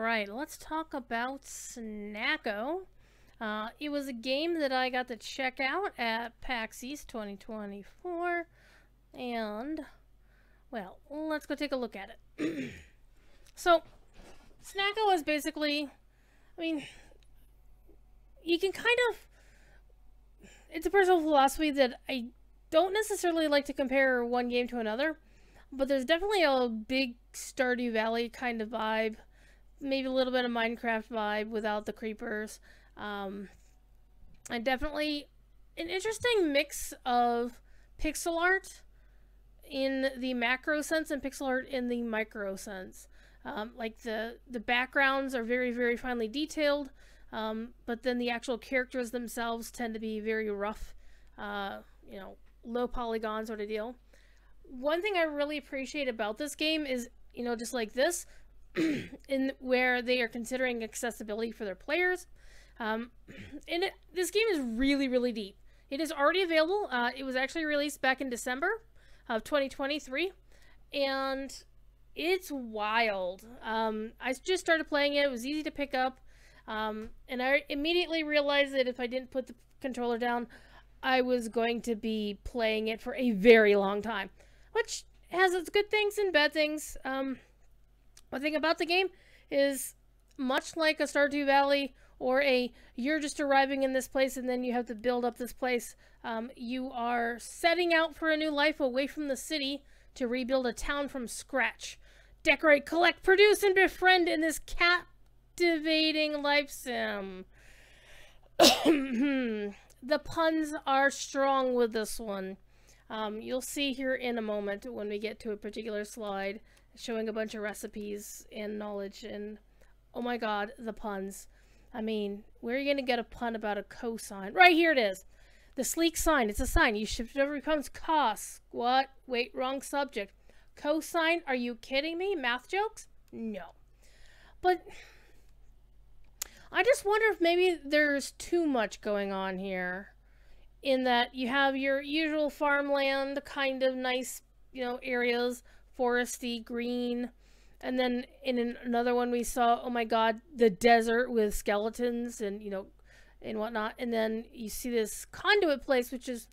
Alright, let's talk about Snacko. It was a game that I got to check out at PAX East 2024, and, well, let's go take a look at it. So, Snacko is basically, you can kind of, it's a personal philosophy that I don't necessarily like to compare one game to another, but there's definitely a big Stardew Valley kind of vibe. Maybe a little bit of Minecraft vibe without the creepers. And definitely an interesting mix of pixel art in the macro sense and pixel art in the micro sense. Like the backgrounds are very, very finely detailed, but then the actual characters themselves tend to be very rough, low polygon sort of deal. One thing I really appreciate about this game is, just like this, in where they are considering accessibility for their players. This game is really, really deep. It is already available. It was actually released back in December of 2023, and it's wild. I just started playing it. It was easy to pick up, and I immediately realized that if I didn't put the controller down, I was going to be playing it for a very long time, which has its good things and bad things. One thing about the game is, much like a Stardew Valley or you're just arriving in this place and then you have to build up this place, you are setting out for a new life away from the city to rebuild a town from scratch. Decorate, collect, produce, and befriend in this captivating life sim. The puns are strong with this one. You'll see here in a moment when we get to a particular slide showing a bunch of recipes and knowledge, and oh my god, the puns. Where are you going to get a pun about a cosine? Right here it is. The sleek sine. It's a sine. You shift it over, it becomes cos. What? Wait, wrong subject. Cosine? Are you kidding me? Math jokes? No. But I just wonder if maybe there's too much going on here, in that you have your usual farmland, kind of nice, areas, foresty, green, and then in another one we saw, oh my god, the desert with skeletons and, and whatnot, and then you see this conduit place, which is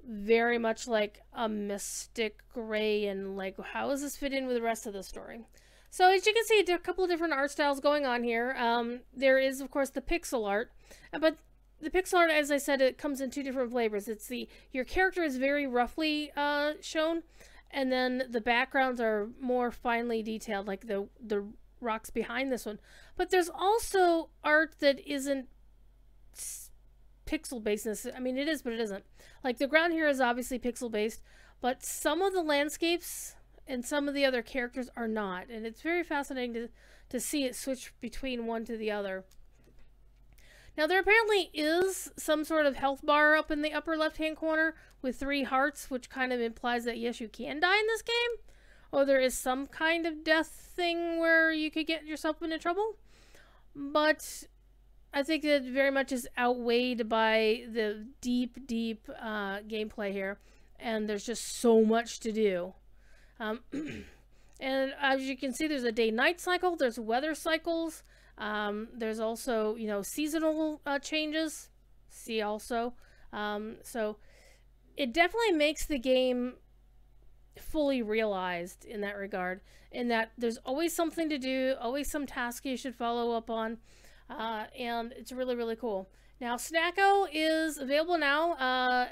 very much like a mystic gray, and like, how does this fit in with the rest of the story? So as you can see, there are a couple of different art styles going on here. There is, of course, the pixel art, but the pixel art, as I said, it comes in two different flavors. It's your character is very roughly shown, and then the backgrounds are more finely detailed, like the rocks behind this one. But there's also art that isn't pixel based. It is, but it isn't. Like the ground here is obviously pixel based, but some of the landscapes and some of the other characters are not, and it's very fascinating to see it switch between one to the other. Now, there apparently is some sort of health bar up in the upper left-hand corner with 3 hearts, which kind of implies that, yes, you can die in this game. Or there is some kind of death thing where you could get yourself into trouble. But I think that very much is outweighed by the deep, deep gameplay here. And there's just so much to do. And as you can see, there's a day-night cycle. There's weather cycles. There's also, seasonal changes. See also. So it definitely makes the game fully realized in that regard, in that there's always something to do, always some task you should follow up on, and it's really, really cool. Now, Snacko is available now.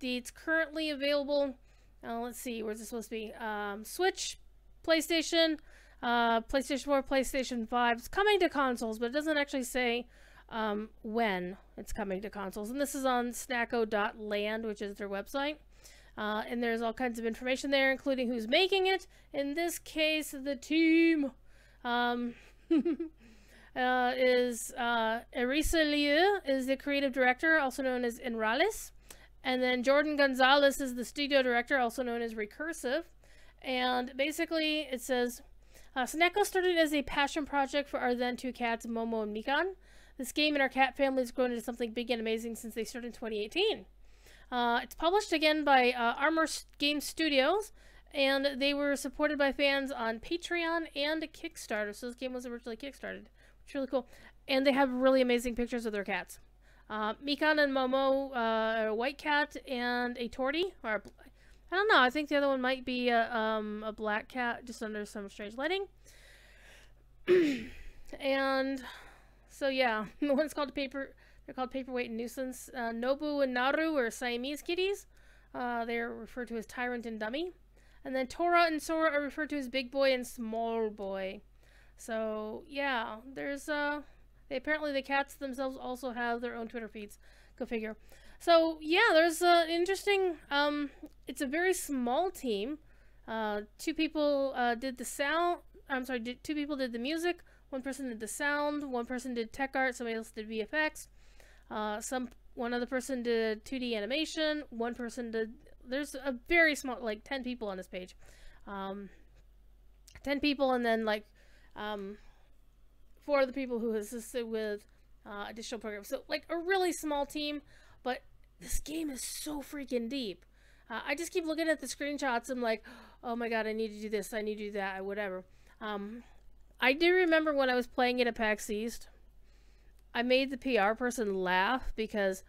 It's currently available, let's see, where's it supposed to be? Switch, PlayStation, PlayStation 4, PlayStation 5. It's coming to consoles, but it doesn't actually say when it's coming to consoles. And this is on snacko.land, which is their website. And there's all kinds of information there, including who's making it. In this case, the team is Erisa Liu is the creative director, also known as Enrales. And then Jordan Gonzalez is the studio director, also known as Recursive. And basically, it says, Snacko started as a passion project for our then 2 cats, Momo and Mikan. This game and our cat family has grown into something big and amazing since they started in 2018. It's published again by Armor Game Studios, And they were supported by fans on Patreon and Kickstarter. So this game was originally kickstarted, which is really cool. And they have really amazing pictures of their cats. Mikan and Momo, a white cat, and a tortie. Or I don't know. I think the other one might be a black cat, just under some strange lighting. And so yeah, the one's called They're called Paperweight and Nuisance. Nobu and Naru are Siamese kitties. They're referred to as Tyrant and Dummy. And then Tora and Sora are referred to as Big Boy and Small Boy. So yeah, there's apparently the cats themselves also have their own Twitter feeds. Go figure. So yeah, there's interesting. It's a very small team. Two people did the sound. I'm sorry, two people did the music. One person did the sound. One person did tech art. Somebody else did VFX. One other person did 2D animation. One person did. There's a very small, like 10 people on this page. 10 people, and then like 4 other people who assisted with additional programs. So like a really small team, but this game is so freaking deep. I just keep looking at the screenshots. I'm like, oh my god, I need to do this. I need to do that. Whatever. I do remember when I was playing it at PAX East, I made the PR person laugh because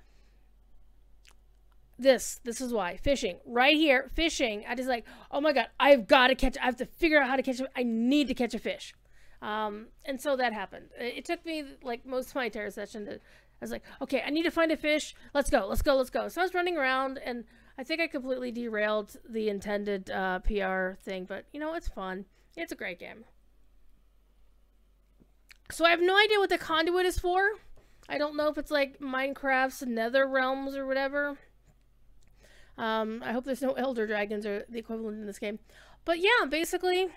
this is why. Fishing. Right here, fishing. I just like, oh my god, I've got to catch, I have to figure out how to catch it. I need to catch a fish. And so that happened. It took me like most of my entire session to, I was like, okay, I need to find a fish. Let's go, let's go, let's go. So I was running around, and I think I completely derailed the intended PR thing, but you know, it's fun. It's a great game. So I have no idea what the conduit is for. I don't know if it's like Minecraft's Nether Realms or whatever. I hope there's no Elder Dragons or the equivalent in this game. But yeah, basically,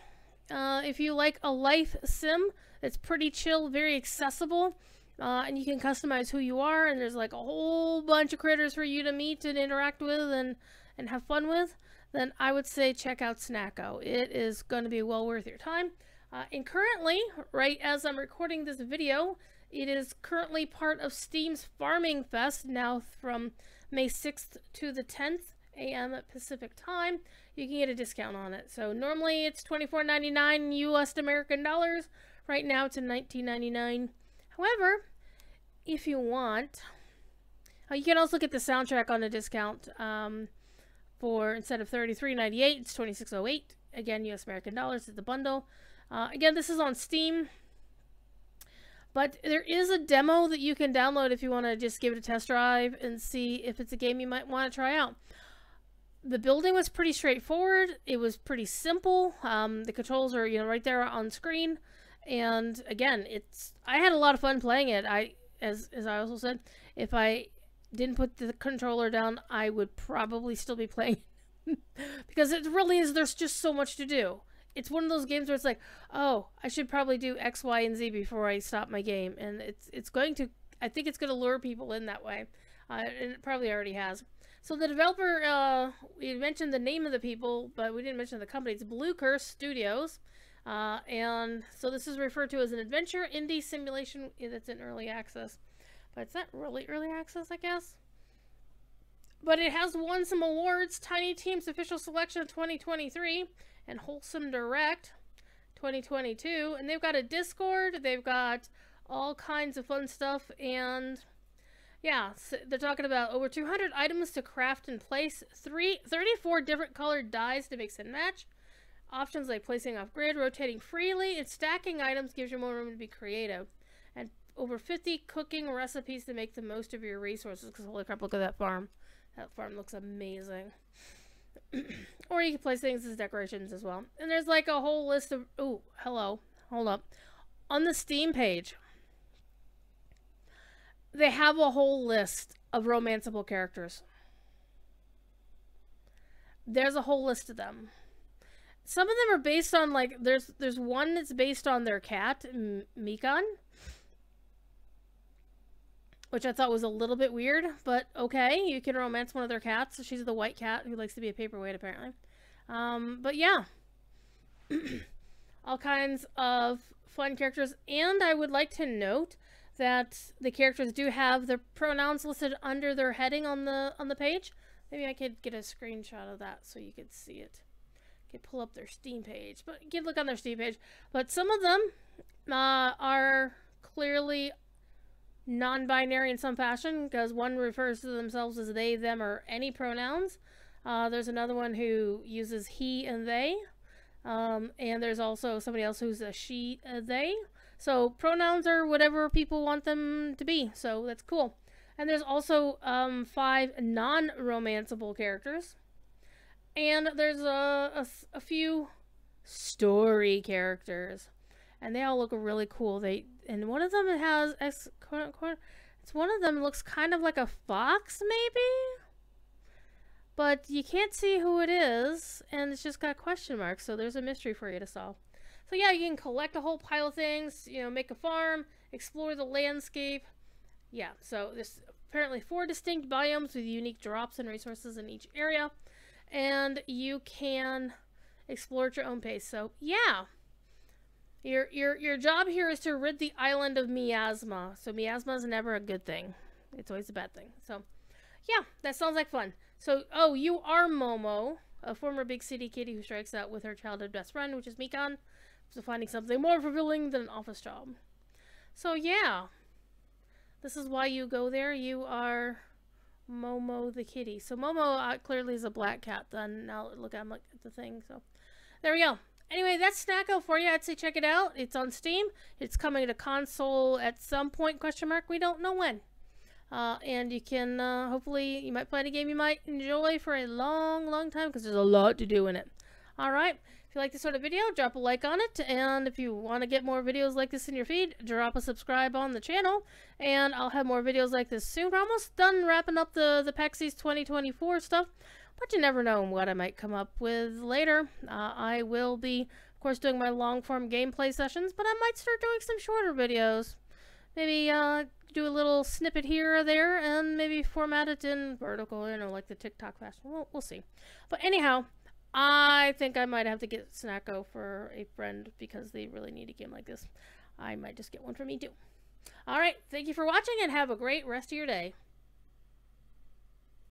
if you like a life sim, it's pretty chill, very accessible, and you can customize who you are, and there's like a whole bunch of critters for you to meet and interact with and have fun with, then I would say check out Snacko. It is going to be well worth your time. And currently, right as I'm recording this video, it is currently part of Steam's Farming Fest, now from May 6th to the 10th a.m. Pacific time. You can get a discount on it. So normally it's $24.99 US American dollars. Right now it's $19.99. However, if you want, you can also get the soundtrack on a discount for, instead of $33.98, it's $26.08. Again, US American dollars is the bundle. Again, this is on Steam. But there is a demo that you can download if you want to just give it a test drive and see if it's a game you might want to try out. The building was pretty straightforward. It was pretty simple. The controls are, you know, right there on screen. And again, I had a lot of fun playing it. As I also said, if I didn't put the controller down, I would probably still be playing because it really is, there's just so much to do. It's one of those games where it's like, oh, I should probably do X, Y, and Z before I stop my game. And it's going to, I think it's going to lure people in that way. And it probably already has. So the developer, we mentioned the name of the people, but we didn't mention the company. It's Bluecurse Studios. And so this is referred to as an adventure indie simulation that's in early access. But it's not really early access, I guess. But it has won some awards. Tiny Team's Official Selection of 2023. And Wholesome Direct 2022. And they've got a Discord. They've got all kinds of fun stuff. And yeah, so they're talking about over 200 items to craft and place. 34 different colored dyes to mix and match. Options like placing off grid, rotating freely, and stacking items gives you more room to be creative. And over 50 cooking recipes to make the most of your resources. Because holy crap, look at that farm. That farm looks amazing. Or you can place things as decorations as well. And there's like a whole list of... Oh, hello. Hold up. On the Steam page, they have a whole list of romanceable characters. There's a whole list of them. Some of them are based on, like... There's one that's based on their cat, Mikan. Which I thought was a little bit weird, but okay, you can romance one of their cats. She's the white cat who likes to be a paperweight, apparently. But yeah. All kinds of fun characters. And I would like to note that the characters do have their pronouns listed under their heading on the page. Maybe I could get a screenshot of that so you could see it. You pull up their Steam page, but you can look on their Steam page. But some of them are clearly non-binary in some fashion, because one refers to themselves as they, them, or any pronouns. There's another one who uses he and they. And there's also somebody else who's a she, they. So pronouns are whatever people want them to be. So that's cool. And there's also 5 non-romanceable characters. And there's a few story characters. And they all look really cool. And one of them has, it's one of them looks kind of like a fox, maybe? But you can't see who it is, and it's just got question marks, so there's a mystery for you to solve. So yeah, you can collect a whole pile of things, you know, make a farm, explore the landscape. Yeah, so there's apparently 4 distinct biomes with unique drops and resources in each area, and you can explore at your own pace. So yeah, your job here is to rid the island of miasma. So miasma is never a good thing. It's always a bad thing. So yeah, that sounds like fun. So, oh, you are Momo, a former big city kitty who strikes out with her childhood best friend, which is Mikan, so finding something more fulfilling than an office job. So, yeah. This is why you go there. You are Momo the kitty. So, Momo clearly is a black cat, then. Now, look at the thing. So, there we go. Anyway, that's Snacko for you. I'd say check it out. It's on Steam. It's coming to console at some point, question mark. We don't know when. And you can, hopefully, you might play a game you might enjoy for a long, long time, because there's a lot to do in it. Alright, if you like this sort of video, drop a like on it, and if you want to get more videos like this in your feed, drop a subscribe on the channel, and I'll have more videos like this soon. We're almost done wrapping up the PAX East 2024 stuff, but you never know what I might come up with later. I will be, of course, doing my long-form gameplay sessions, but I might start doing some shorter videos. Maybe, do a little snippet here or there, and maybe format it in vertical, you know, like the TikTok fashion. We'll see. But anyhow, I think I might have to get Snacko for a friend, because they really need a game like this. I might just get one for me too. Alright, thank you for watching, and have a great rest of your day.